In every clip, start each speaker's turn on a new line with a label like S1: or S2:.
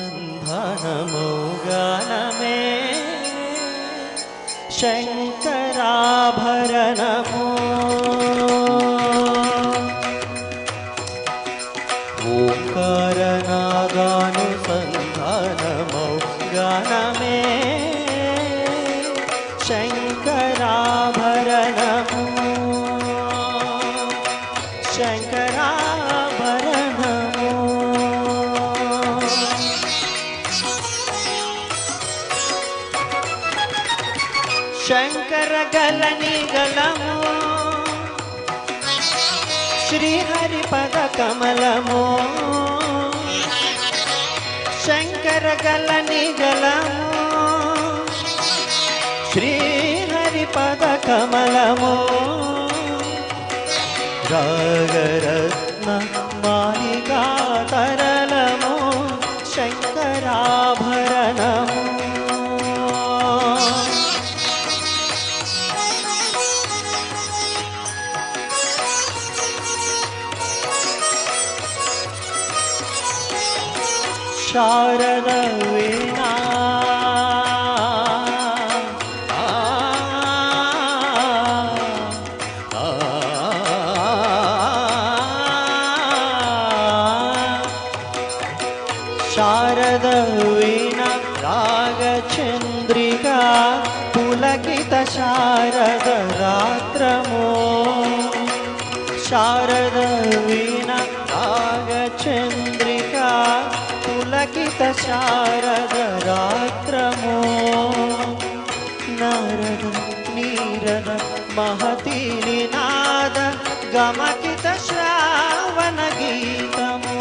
S1: ఓంకారనాదానుసంధానమౌ గానమే శంకరాభరణమో ఓంకారనాదానుసంధానమౌ గానమే శంకరాభరణమో శంకరాభరణమో శంకర గలని గలము శ్రీహరి పద కమలము శంకర గలని గలము శ్రీహరి పద కమలము రాగరత్న మాలికా తరళము శంకరాభరణము శారద వీణా శారద వీణా రాగచంద్రికా పులకిత శారద రాత్రమో శారద వీణా రాగచంద్రికా పులకిత శారద రాత్రమో నారద నీరద మహతి నినాద గమకిత శ్రావణ గీతమో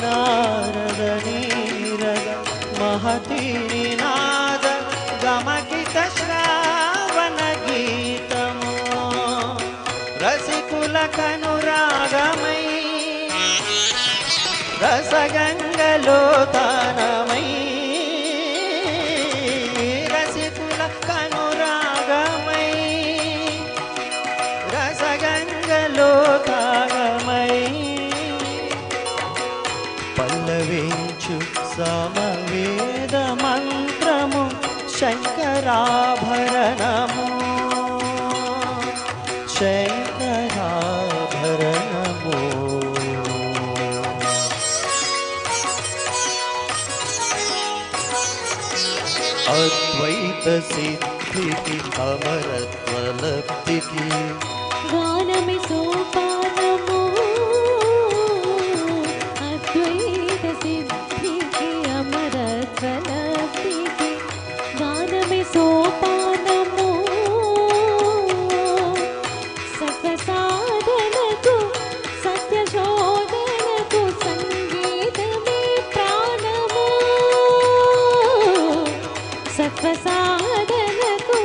S1: నారద నీరద మహతి నినాద గమకిత శ్రావణ గీతమో రసికుల కనురాగమై రసగంగలో తానమై రసికుల కనురాగమై రసగంగలో తాగమై పల్లవించు సమవేద మంత్రము శంకరాభరణము శంకరాభరణము అద్వైత సిద్ధికి అమరత్వ లబ్ధికి
S2: గానమి సోపానము అద్వైత సిద్ధికి అమరత్వ లబ్ధికి గానమి సోపానము సకల సాధనకు సత్య శోధనకు సంగీతమే ప్రాణము సత్వ సాధనకు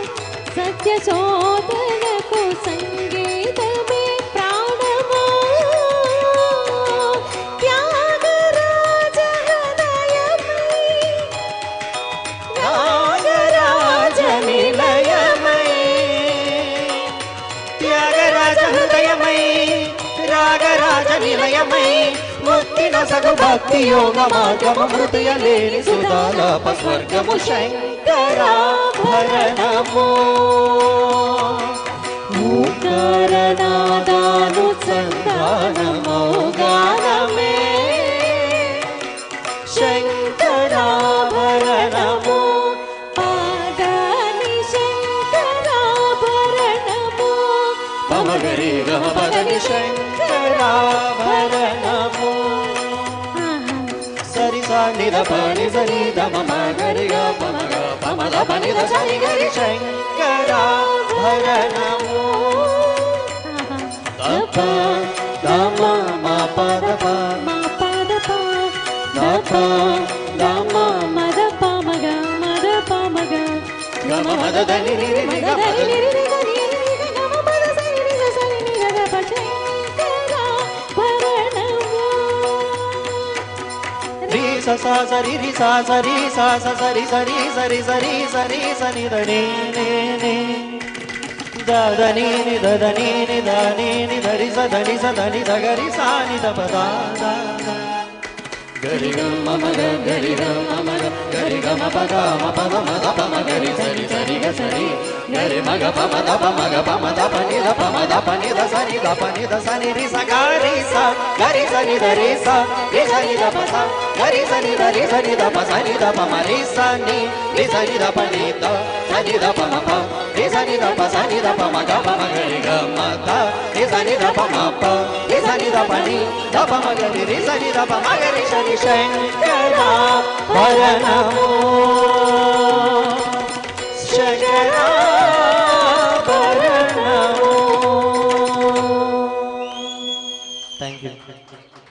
S2: సత్య శోధనకు సంగీతమే ప్రాణము త్యాగరాజ హృదయమై
S1: రాగరాజ నిలయమై త్యాగరాజ హృదయమై రాగరాజ నిలయమై ముక్తిన సగు భక్తి యోగ మార్గము మృతుయలేని సుధాలాప స్వర్గము శంకరాభరణము ఓంకారనాదానుసంధానమౌ గానమే శంకరాభరణము
S2: పాదాని శంకరాభరణము
S1: పమగరి గమ పదని శంకరాభరణము సరి సాని ద పని సరి దమ మగరి గ పమగ పమద పని ద సరి గరి శంకరాభరణము తప దమ మా పద ప
S2: మా పద పా
S1: తప దమ
S2: మద పమగ మద పమగ
S1: గమ మద దని ని ని గ
S2: మద
S1: పద
S2: ని ని ని గ ని ని గ గమ పద సరి ని గ సరి ని గ ప శంకరాభరణము
S1: sa sa ri ri sa sa ri sa sa sa ri sa ri sa ri sa ri sa ri sa ni da ni ni da da ni da da ni da ni da ri sa da ni da ga ri sa ni da pa da da gari ga ma ma ga gari ga ma ma ga gari ga ma pa ga ma pa ga ma da pa ma gari sa ri ga sa ri gari ma ga pa ma da pa ma ga pa ma da pa ni da pa ma da pa ni da sa ni ri sa ga ri sa ni da ri sa ni da pa sa gari sa ni da pa sa ni da pa ma ri sa ni da pa ni da sa ni da pa ma pa ri sa ni da pa sa ni da pa ma ga pa ma gari ga ma da ri sa ni da pa ma pa ri sa ni da pa ni da pa ma gari ri sa ni da pa ma gari sa ni Shankara Bharanamo Shankara Bharanamo. Thank you.